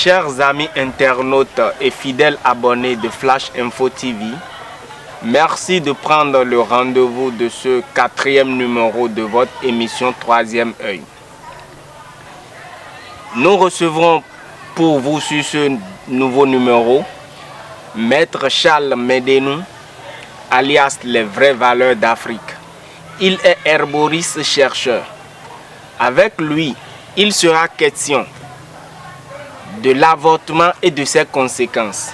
Chers amis internautes et fidèles abonnés de Flash Info TV, merci de prendre le rendez-vous de ce 4e numéro de votre émission Troisième œil. Nous recevrons pour vous sur ce nouveau numéro Maître Charles Médénou, alias les vraies valeurs d'Afrique. Il est herboriste chercheur. Avec lui, il sera question de l'avortement et de ses conséquences.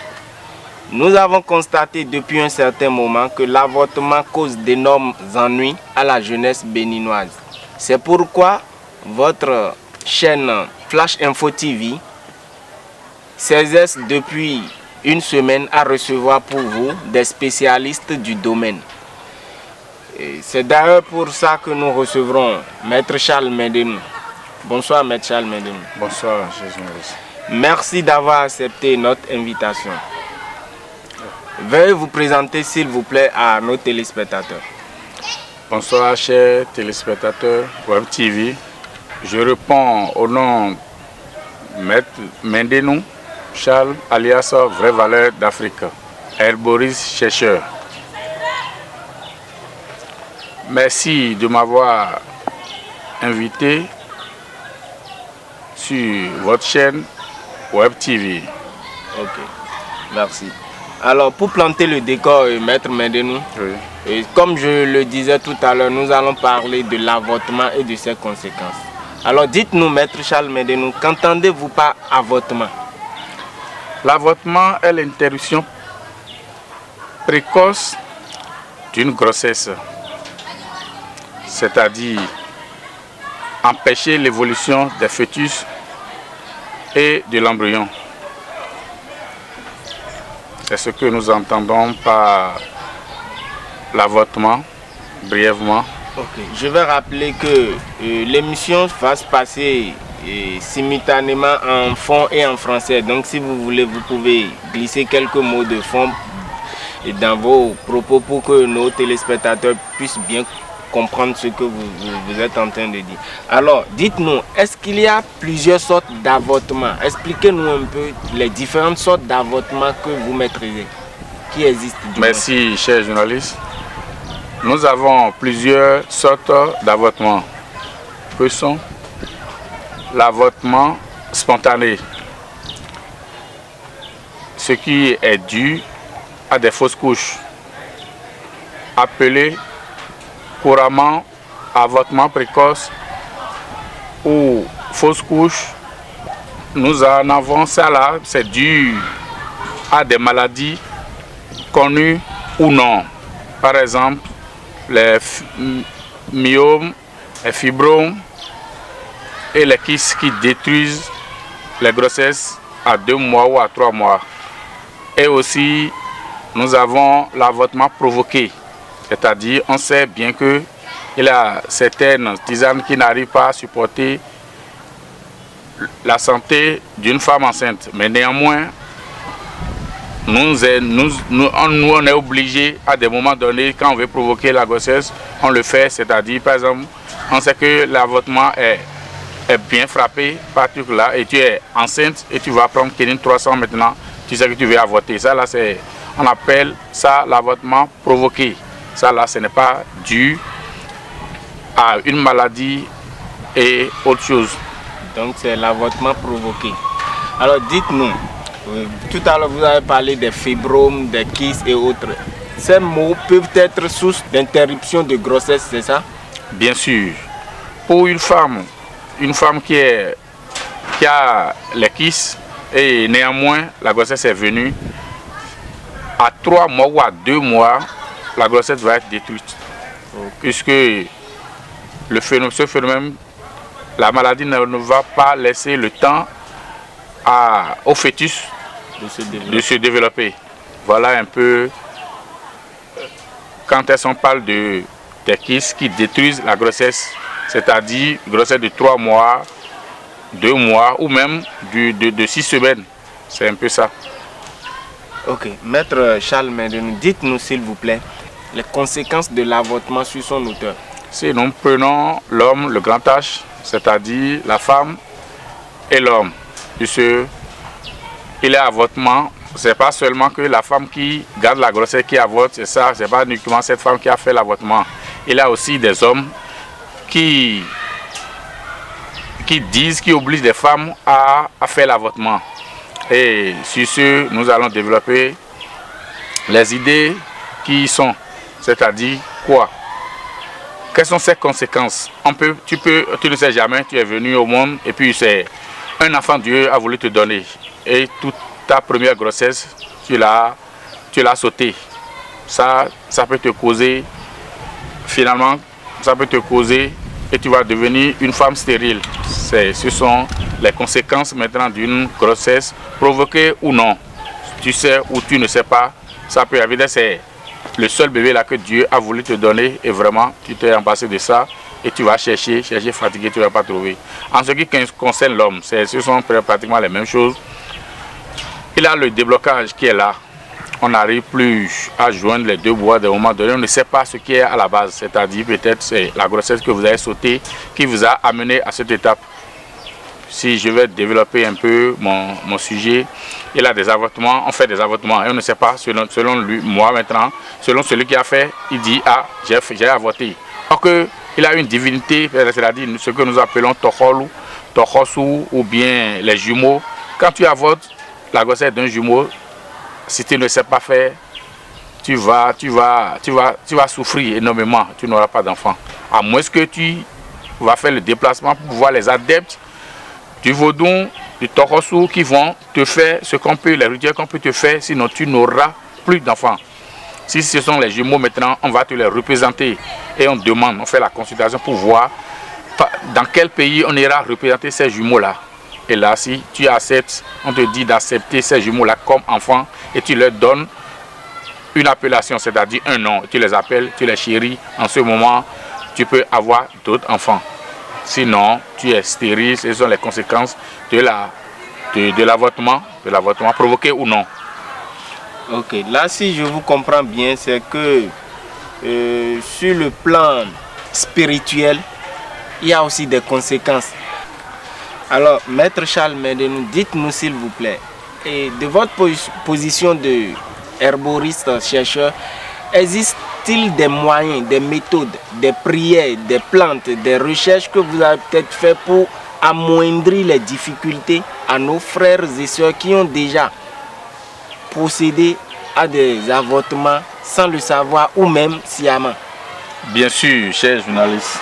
Nous avons constaté depuis un certain moment que l'avortement cause d'énormes ennuis à la jeunesse béninoise. C'est pourquoi votre chaîne Flash Info TV s'exerce depuis une semaine à recevoir pour vous des spécialistes du domaine. C'est d'ailleurs pour ça que nous recevrons Maître Charles Médénou. Bonsoir Maître Charles Médénou. Bonsoir, Jésus. Merci d'avoir accepté notre invitation. Veuillez vous présenter s'il vous plaît à nos téléspectateurs. Bonsoir chers téléspectateurs Web TV. Je réponds au nom de Maître Médénou Charles, alias Vraie Valeur d'Afrique, herboriste chercheur. Merci de m'avoir invité sur votre chaîne Web TV. Ok, merci. Alors, pour planter le décor, Maître Médénou, Oui. et comme je le disais tout à l'heure, nous allons parler de l'avortement et de ses conséquences. Alors, dites-nous, Maître Charles Médénou, qu'entendez-vous par avortement? L'avortement est l'interruption précoce d'une grossesse, c'est-à-dire empêcher l'évolution des fœtus et de l'embryon. C'est ce que nous entendons par l'avortement, brièvement. Ok, je vais rappeler que l'émission va se passer simultanément en fond et en français. Donc si vous voulez, vous pouvez glisser quelques mots de fond dans vos propos pour que nos téléspectateurs puissent bien comprendre ce que vous êtes en train de dire. Alors, dites-nous, est-ce qu'il y a plusieurs sortes d'avortements? Expliquez-nous un peu les différentes sortes d'avortements que vous maîtrisez, qui existent. Merci, chers journalistes. Nous avons plusieurs sortes d'avortements. Que sont l'avortement spontané, ce qui est dû à des fausses couches, appelé couramment avortement précoce ou fausse couche. Nous en avons ça là, c'est dû à des maladies connues ou non. Par exemple, les myomes, les fibromes et les kystes qui détruisent les grossesses à 2 mois ou à 3 mois. Et aussi, nous avons l'avortement provoqué. C'est-à-dire, on sait bien qu'il y a certaines tisanes qui n'arrivent pas à supporter la santé d'une femme enceinte. Mais néanmoins, nous on est obligé à des moments donnés, quand on veut provoquer la grossesse, on le fait. C'est-à-dire, par exemple, on sait que l'avortement est bien frappé par ce truc-là et tu es enceinte et tu vas prendre Kénine 300 maintenant, tu sais que tu veux avorter. Ça, là, on appelle ça l'avortement provoqué. Ça là, ce n'est pas dû à une maladie et autre chose. Donc c'est l'avortement provoqué. Alors dites-nous, tout à l'heure vous avez parlé des fibromes, des kystes et autres. Ces mots peuvent être source d'interruption de grossesse, c'est ça? Bien sûr. Pour une femme qui a les kystes et néanmoins la grossesse est venue, à 3 mois ou à 2 mois, la grossesse va être détruite. Puisque ce phénomène, la maladie ne va pas laisser le temps au fœtus de se développer. Voilà un peu quand on parle des kystes qui détruisent la grossesse, c'est-à-dire grossesse de 3 mois, 2 mois ou même de 6 semaines. C'est un peu ça. Ok, Maître Charles Médénou, dites-nous s'il vous plaît les conséquences de l'avortement sur son auteur. Si nous prenons l'homme, le grand H, c'est-à-dire la femme et l'homme, puisque il y a avortement. C'est pas seulement que la femme qui garde la grossesse qui avorte, c'est ça, c'est pas uniquement cette femme qui a fait l'avortement. Il y a aussi des hommes qui obligent les femmes à faire l'avortement. Et sur ce, nous allons développer les idées qui sont, c'est-à-dire quoi? Quelles sont ces conséquences? Tu ne sais jamais, tu es venu au monde et puis c'est un enfant Dieu a voulu te donner. Et toute ta première grossesse, tu l'as sauté. Ça peut te causer, finalement, ça peut te causer et tu vas devenir une femme stérile. Ce sont les conséquences maintenant d'une grossesse provoquée ou non. Tu sais ou tu ne sais pas, ça peut arriver. C'est le seul bébé là que Dieu a voulu te donner et vraiment tu t'es embarrassé de ça et tu vas chercher fatigué, tu ne vas pas trouver. En ce qui concerne l'homme, ce sont pratiquement les mêmes choses. Il y a le déblocage qui est là. On n'arrive plus à joindre les deux bouts d'un moment donné. On ne sait pas ce qui est à la base. C'est-à-dire peut-être c'est la grossesse que vous avez sautée qui vous a amené à cette étape. Si je vais développer un peu mon sujet, il y a des avortements, on fait des avortements et on ne sait pas, selon lui, moi maintenant, selon celui qui a fait, il dit, ah, j'ai avorté. Alors qu'il a une divinité, c'est-à-dire ce que nous appelons Tokholu, Tokhosu ou bien les jumeaux. Quand tu avortes la grossesse d'un jumeau, si tu ne sais pas faire, tu vas souffrir énormément, tu n'auras pas d'enfant. À moins que tu vas faire le déplacement pour voir les adeptes du vaudou, du Tokhosu qui vont te faire ce qu'on peut, les rituels qu'on peut te faire, sinon tu n'auras plus d'enfants. Si ce sont les jumeaux maintenant, on va te les représenter et on demande, on fait la consultation pour voir dans quel pays on ira représenter ces jumeaux-là. Et là, si tu acceptes, on te dit d'accepter ces jumeaux-là comme enfants et tu leur donnes une appellation, c'est-à-dire un nom. Tu les appelles, tu les chéris. En ce moment, tu peux avoir d'autres enfants. Sinon, tu es stérile. Ce sont les conséquences de l'avortement provoqué ou non. Ok, là si je vous comprends bien, c'est que sur le plan spirituel, il y a aussi des conséquences. Alors, Maître Charles Medenou, dites-nous s'il vous plaît, et de votre position de herboriste, chercheur, existe-t-il des moyens, des méthodes, des prières, des plantes, des recherches que vous avez peut-être fait pour amoindrir les difficultés à nos frères et sœurs qui ont déjà procédé à des avortements sans le savoir ou même sciemment? Bien sûr, chers journalistes,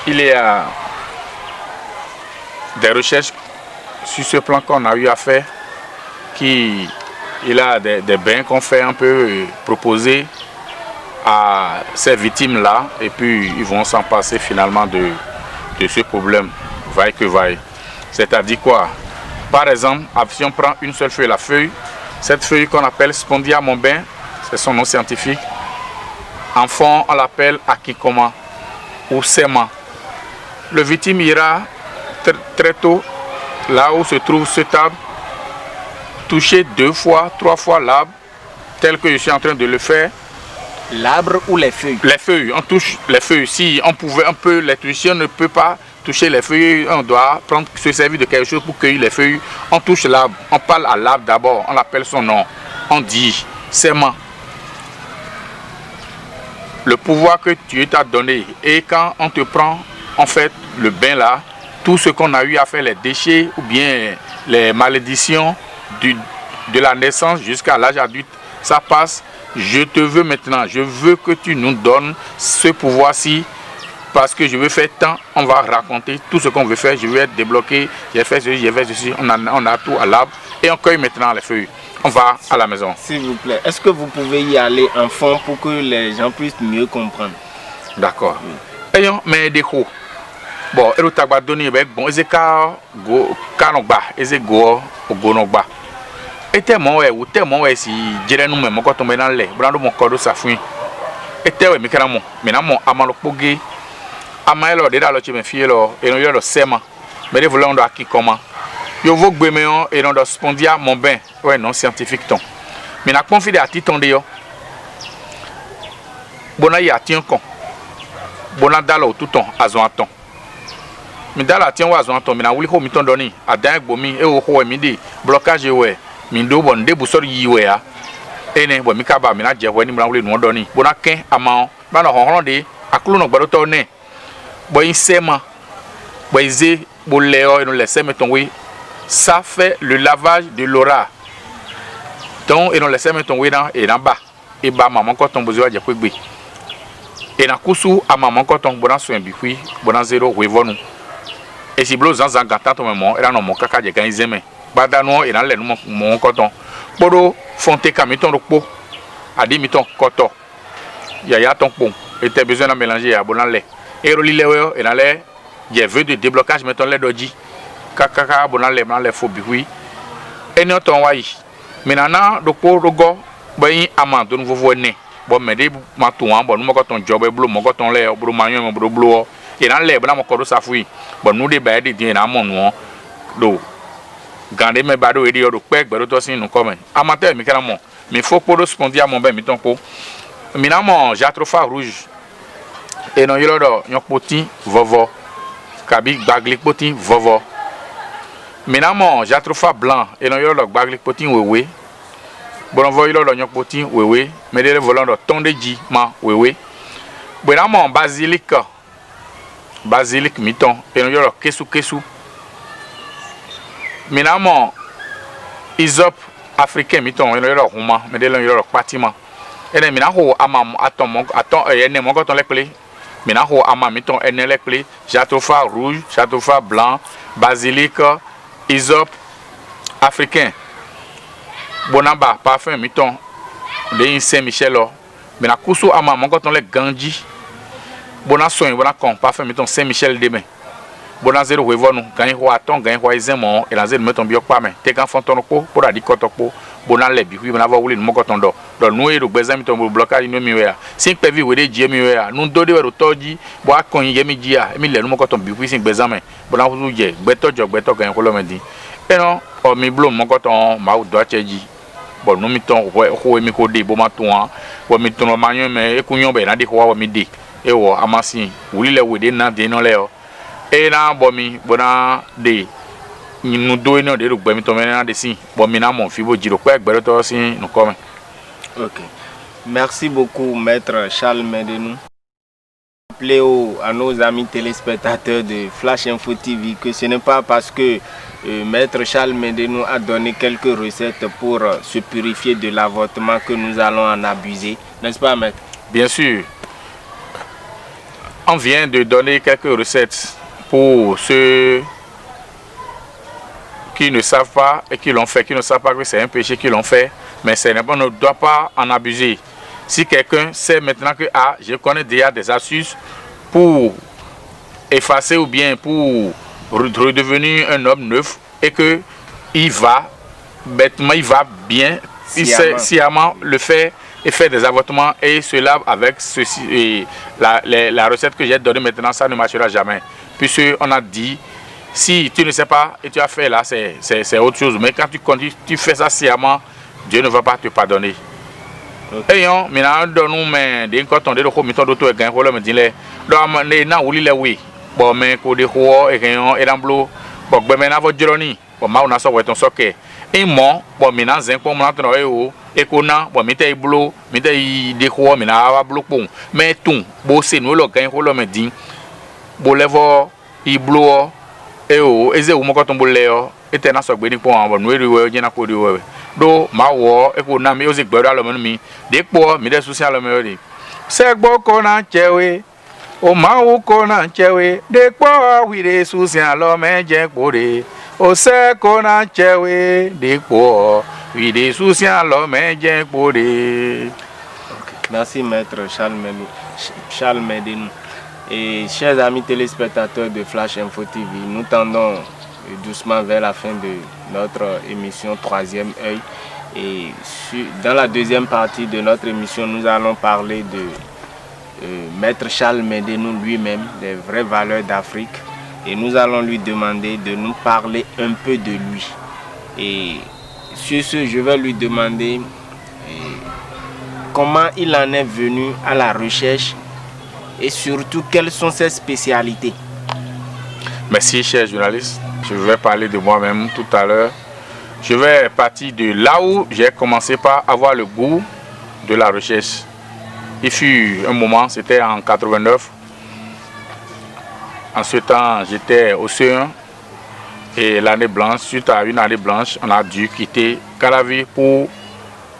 il y a des recherches sur ce plan qu'on a eu à faire, il y a des bains qu'on fait un peu proposer à ces victimes-là et puis ils vont s'en passer finalement de ce problème, vaille que vaille. C'est-à-dire quoi? Par exemple, si on prend une seule feuille, la feuille, cette feuille qu'on appelle Spondia monbain, c'est son nom scientifique. En fond, on l'appelle Akikoma ou Sema. Le victime ira très tôt, là où se trouve cet arbre, toucher 2 fois, 3 fois l'arbre, tel que je suis en train de le faire. L'arbre ou les feuilles? Les feuilles, on touche les feuilles. Si on pouvait un peu les toucher, on ne peut pas toucher les feuilles, on doit se servir de quelque chose pour cueillir les feuilles. On touche l'arbre, on parle à l'arbre d'abord, on appelle son nom, on dit Sema. Le pouvoir que Dieu t'a donné, et quand on te prend, en fait, le bain là, tout ce qu'on a eu à faire, les déchets ou bien les malédictions de la naissance jusqu'à l'âge adulte, ça passe. Je te veux maintenant, je veux que tu nous donnes ce pouvoir-ci parce que je veux faire tant, on va raconter tout ce qu'on veut faire, je veux être débloqué, j'ai fait ceci, on a tout à l'arbre et on cueille maintenant les feuilles. On va à la maison. S'il vous plaît, est-ce que vous pouvez y aller en fond pour que les gens puissent mieux comprendre? D'accord. Ayons, mais des coups. Bon, et le tabac donné, bon, et go kanogba, et go gonogba. Et tellement ou tellement si dirait nous même quand on met dans l'air, brando mon corps de sa fouine. Et tellement mais carrément, maintenant amalo pogué, amaelo de la chime fielo, et non yo le sema, mais les volants de qui comment. Yo vos gbemeon et non de spondia mon bain, ouais non scientifique ton. Mais na confidé à titon de yo. Bona y a tien con. Bona dalo tout ton azon ton. mi dala tien wa zon ton mi na wuli ho mi ton doni adan gbo mi e wo ho mi de blocage we mi do bon de bu sori yi we ya ene bo mi ka ba mi na je ho ni mi na wuli nu doni bo na ken ama ba na ho de akulu no gbado to ne bo yin sema bo ize bo leo e no le sema ton we ça fait le lavage de l'aura donc et no le sema ton we na e na ba e ba maman ko ton bo zo je ko gbe e na kusu ama maman ko ton bo na so en bi hui bo na zero we vonu et si blo zanzan gata to memo era no mo kaka je gan izeme bada no ina le no mo koton podo fonte kamiton ropo adi miton koto ya ton pon était besoin de mélanger ya bonan le ero lilewe ina le je veux de déblocage meton le doji kaka bonan le fo bi wi eni ton wayi minana dopo rogo bayin ama do nouveau ne bo mede ma to an bo no mo koton job e blo mo koton le bro manyo mo bro blo ina le bana mo kodo safui bon nous de ba de din na mo no do gande me ba do edi o do pe gbero to sin nu come amateur mi kana mo mi fo podo spondia mo be mi ton ko mi na mo jatropha rouge e no yelo do nyon poti vovo kabi gbaglik poti vovo mi na mo jatropha blanc e no yelo do gbaglik poti wewe bon vo yelo do nyon poti wewe me de volant do tonde ji ma wewe bo na mo basilic miton et nous yoro kesu minamo isop africain miton et nous yoro huma mais de yoro patima et de minaho amam aton ene mon koton lekle minaho amam miton ene lekle jatropha rouge jatropha blanc basilic isop africain bonamba parfum miton de Saint-Michel mina kusu amam mon koton le ganji bona soin bona kon parfum meton Saint-Michel demain bona zero wevonu gagner ho aton gagner ho ezemo et la zero meton biok pa men te kan fonton ko pour adi kotoko bona lebi wi bona va wuli mo koton do no e do gbezam meton blocage no mi we a sin pevi we de ji mi we a nu do de we toji bo akon ye mi ji a mi le no mo koton bi wi sin gbezam men bona hu je gbeto gagner ko lo men di e no o mi blo mo koton ma u do acheji bon no mi ton ho mi ko de bo ma to an bo mi ton ma yan me e kunyon be na de ho wa mi de ewo amasi wulile wede na de no leo e na bomi bona de nu do no de rugbe mi to me na de si bomi na mon fibo jiro pe egbero to si nu come. OK. Merci beaucoup maître Charles Medenou. Rappeler à nos amis téléspectateurs de Flash Info TV que ce n'est pas parce que maître Charles Medenou a donné quelques recettes pour se purifier de l'avortement que nous allons en abuser, n'est-ce pas maître? Bien sûr. On vient de donner quelques recettes pour ceux qui ne savent pas et qui l'ont fait, qui ne savent pas que c'est un péché qu'ils l'ont fait, mais on ne doit pas en abuser. Si quelqu'un sait maintenant que je connais déjà des astuces pour effacer ou bien pour redevenir un homme neuf et que il va bêtement, il va bien, il sait sciemment le faire et faire des avortements et se lave avec ceci et la recette que j'ai donnée maintenant, ça ne marchera jamais. Puisque on a dit, si tu ne sais pas et tu as fait là, c'est autre chose. Mais quand tu fais ça sciemment, Dieu ne va pas te pardonner. Et on, maintenant, donne-nous, mais dès qu'on t'en dit, on met ton d'auto et gagne, on me dit, donc, na ouli le oui, bon, mais qu'on dit, et gagnons, et dans l'eau, bon, ben, maintenant, votre journée, bon, ma, on a ça, ouais, ton socket. Et moi, bon, maintenant, zin, comme on a ton et qu'on a, bon, mettez boulot, mettez des quoi, mais n'a pas bloqué. Mais tout, bon, c'est nous, le gain, on me dit, bon, les voix, il bloque, et oh, et c'est où mon coton boulé, et t'es dans ce béni pour un bon, nous, il y en a pour du ouais. Do, ma wo, et qu'on a mis aux écoles à l'homme, des quoi, mais des soucis à l'homme, c'est bon qu'on a tchéwe, au maou qu'on a tchéwe, des quoi, oui, des soucis à l'homme, j'ai pourri. Au sait qu'on a tchéwe, des quoi. Oui, des soucis à l'homme, j'ai pourri. Merci, maître Charles Medenou. Et chers amis téléspectateurs de Flash Info TV, nous tendons doucement vers la fin de notre émission Troisième Œil. Et dans la deuxième partie de notre émission, nous allons parler de maître Charles Medenou lui-même, des vraies valeurs d'Afrique. Et nous allons lui demander de nous parler un peu de lui. Et sur ce, je vais lui demander comment il en est venu à la recherche et surtout quelles sont ses spécialités. Merci, chers journalistes. Je vais parler de moi-même tout à l'heure. Je vais partir de là où j'ai commencé par avoir le goût de la recherche. Il fut un moment, c'était en 89. En ce temps, j'étais au CE1 et l'année blanche, suite à une année blanche, on a dû quitter Calavi pour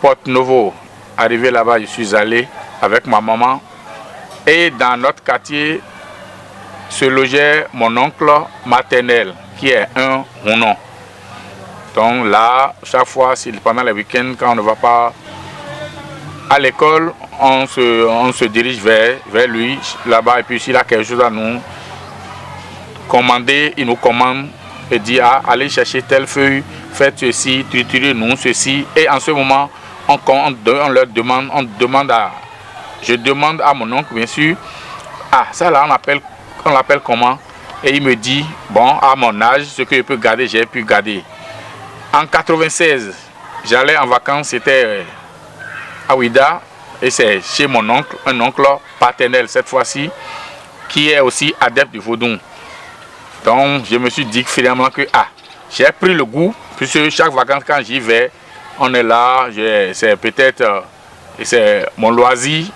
Porto Novo. Arrivé là-bas, je suis allé avec ma maman et dans notre quartier se logeait mon oncle maternel qui est un Rounon. Donc là, chaque fois, pendant les week-ends, quand on ne va pas à l'école, on se dirige vers lui là-bas et puis s'il a quelque chose à nous commander, il nous commande et dit allez chercher telle feuille, faites ceci, triturez-nous ceci. Et en ce moment, je demande à mon oncle bien sûr, ça là on l'appelle comment? Et il me dit, bon, à mon âge, ce que je peux garder, j'ai pu garder. En 96, j'allais en vacances, c'était à Ouida, et c'est chez mon oncle, un oncle paternel cette fois-ci, qui est aussi adepte du vaudou. Donc je me suis dit finalement que j'ai pris le goût, puisque chaque vacances quand j'y vais, on est là, c'est peut-être c'est mon loisir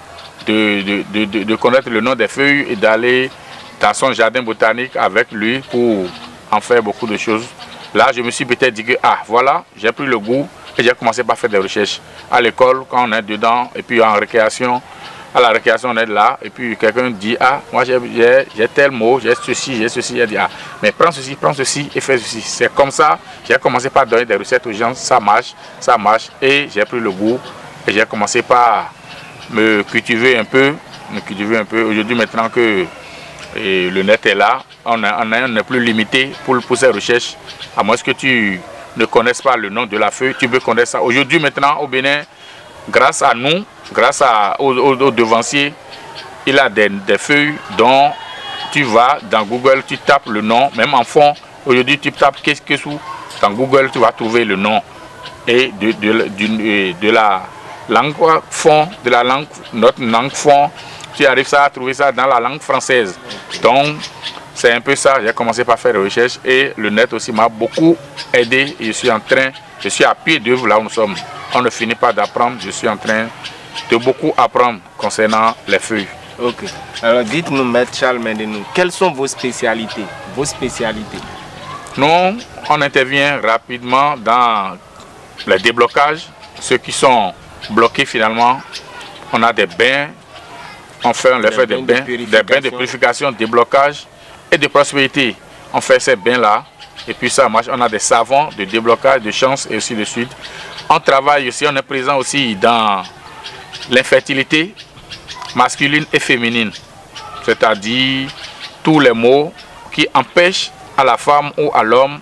de connaître le nom des feuilles et d'aller dans son jardin botanique avec lui pour en faire beaucoup de choses. Là, je me suis peut-être dit que voilà, j'ai pris le goût et j'ai commencé par faire des recherches. À l'école, quand on est dedans, et puis en récréation, à la récréation, on est là, et puis quelqu'un dit moi j'ai tel mot, j'ai ceci, j'ai dit mais prends ceci et fais ceci. C'est comme ça, j'ai commencé par donner des recettes aux gens, ça marche, et j'ai pris le goût et j'ai commencé par me cultiver un peu. Aujourd'hui, maintenant que le net est là, on n'est plus limité pour ces recherches, à moins que tu ne connaisses pas le nom de la feuille, tu peux connaître ça. Aujourd'hui, maintenant, au Bénin, grâce à nous, grâce aux devanciers, il a des feuilles dont tu vas dans Google, tu tapes le nom, même en fond, aujourd'hui tu tapes qu'est-ce que sous, dans Google tu vas trouver le nom et de la langue fond, notre langue fond, tu arrives à trouver ça dans la langue française. Donc c'est un peu ça, j'ai commencé par faire des recherches et le net aussi m'a beaucoup aidé et je suis à pied d'œuvre là où nous sommes. On ne finit pas d'apprendre, je suis en train de beaucoup apprendre concernant les feuilles. Ok. Alors dites-nous, Maître Charles Mendenou, quelles sont vos spécialités? Nous, on intervient rapidement dans les déblocages, ceux qui sont bloqués finalement. On a des bains, on fait des bains de purification, déblocage et de prospérité. On fait ces bains-là et puis ça marche. On a des savons de déblocage, de chance et ainsi de suite. On travaille aussi, on est présent aussi dans l'infertilité masculine et féminine, c'est-à-dire tous les maux qui empêchent à la femme ou à l'homme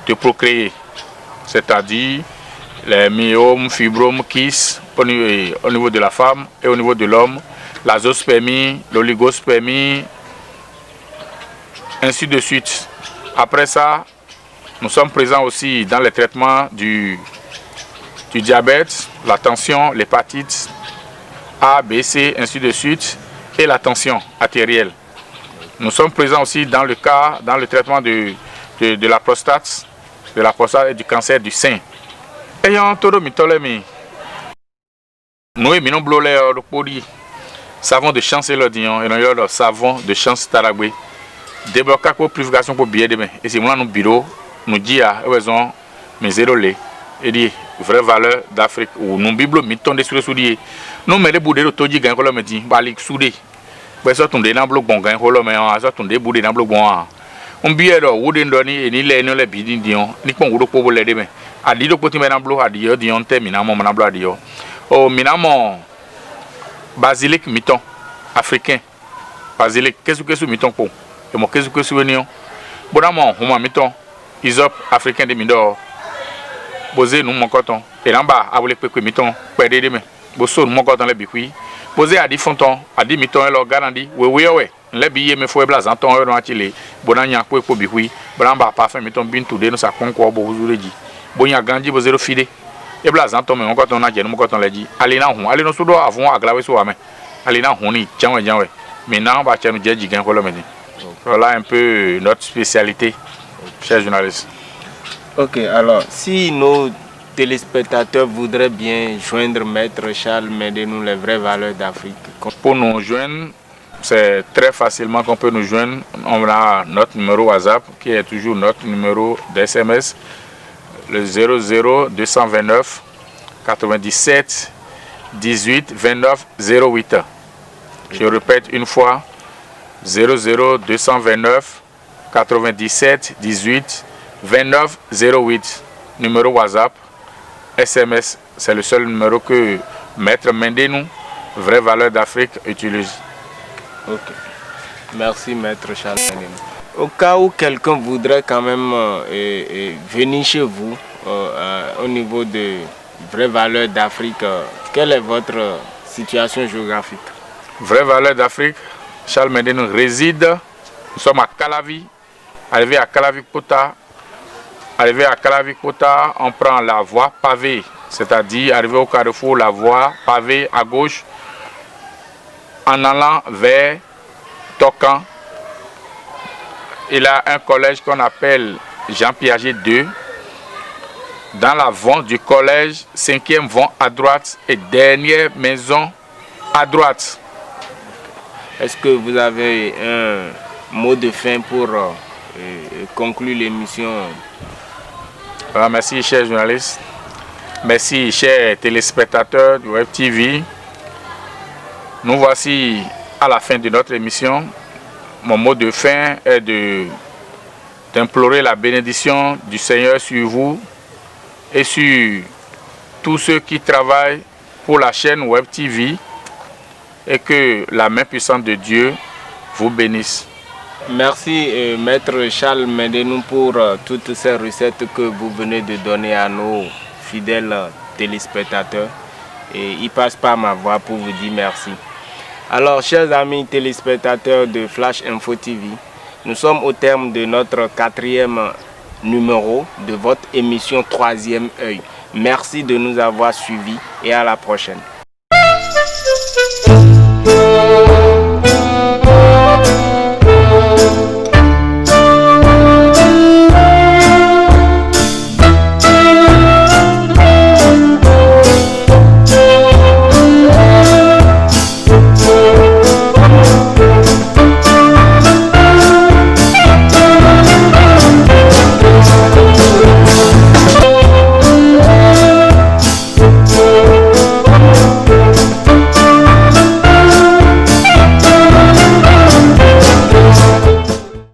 de procréer, c'est-à-dire les myomes, fibromes, kysts au niveau de la femme et au niveau de l'homme, la zoospermie, l'oligospermie, ainsi de suite. Après ça, nous sommes présents aussi dans les traitements du diabète, la tension, l'hépatite A, B, C, ainsi de suite, et la tension artérielle. Nous sommes présents aussi dans le traitement de la prostate et du cancer du sein. Ayant todo mitolemi, nous éminons blolé le poli, savon de chance et l'odion, et nous savon de chance taragwe. Déblocage pour purification pour billet demain. Et c'est moi nos bureaux, nous dit à raison, mais zéro lait. Et dit vraie valeur d'Afrique ou nous bible miton de sur soudier. Nous mais les boudés de toji gagne colombe dit balik soudé. Ben ça tombe dans bloc bon gagne colombe ça tombe boudé dans bloc bon. On billet do wooden doni et ni les bidin dion ni kon wodo pour les demain. A dit do poti mais dans bloc a dit dion termina mon dans bloc dio. Oh minamon basilic miton africain. Basilic qu'est-ce que miton pour et mon qu'est-ce que souvenir. Bonamon huma miton isop africain de mido. Posé nous mon coton et là bas avec les miton perdre demain bosso nous mon coton les bikui posé à 10 fonton à 10 miton et leur garandi ouais les billets me faut blason ton euro atile bonanya pour bikui bramba parfum miton bin tout de nous ça concours bo vous dit bonya gandi bo zéro fidé et blason ton mon coton na je mon coton les dit allez na hon allez no sudo avant aglaver so ame allez na hon ni janwe maintenant ba chanu jeji gan ko lo meni. Voilà un peu notre spécialité, chers journalistes. Ok, alors si nos téléspectateurs voudraient bien joindre Maître Charles Médénou, les vraies valeurs d'Afrique. Pour nous joindre, c'est très facilement qu'on peut nous joindre. On a notre numéro WhatsApp qui est toujours notre numéro d'SMS, le 00 229 97 18 29 08. Je répète une fois, 00 229 97 18 29 08. Numéro WhatsApp, SMS, c'est le seul numéro que Maître Médénou, vraie valeur d'Afrique, utilise. Ok. Merci Maître Charles Médénou. Au cas où quelqu'un voudrait quand même venir chez vous au niveau de vraies valeurs d'Afrique, quelle est votre situation géographique? Vraie valeur d'Afrique, Charles Médénou réside, nous sommes à Calavi. Arrivé à Calavi-Kota, on prend la voie pavée, c'est-à-dire arrivé au carrefour, la voie pavée à gauche, en allant vers Tokan. Il a un collège qu'on appelle Jean Piaget II. Dans la vente du collège, 5e vent à droite et dernière maison à droite. Est-ce que vous avez un mot de fin pour conclure l'émission? Merci, chers journalistes. Merci, chers téléspectateurs du Web TV. Nous voici à la fin de notre émission. Mon mot de fin est d'implorer la bénédiction du Seigneur sur vous et sur tous ceux qui travaillent pour la chaîne Web TV, et que la main puissante de Dieu vous bénisse. Merci Maître Charles Médénou pour toutes ces recettes que vous venez de donner à nos fidèles téléspectateurs. Et il passe par ma voix pour vous dire merci. Alors, chers amis téléspectateurs de Flash Info TV, nous sommes au terme de notre 4e numéro de votre émission 3e œil. Merci de nous avoir suivis et à la prochaine.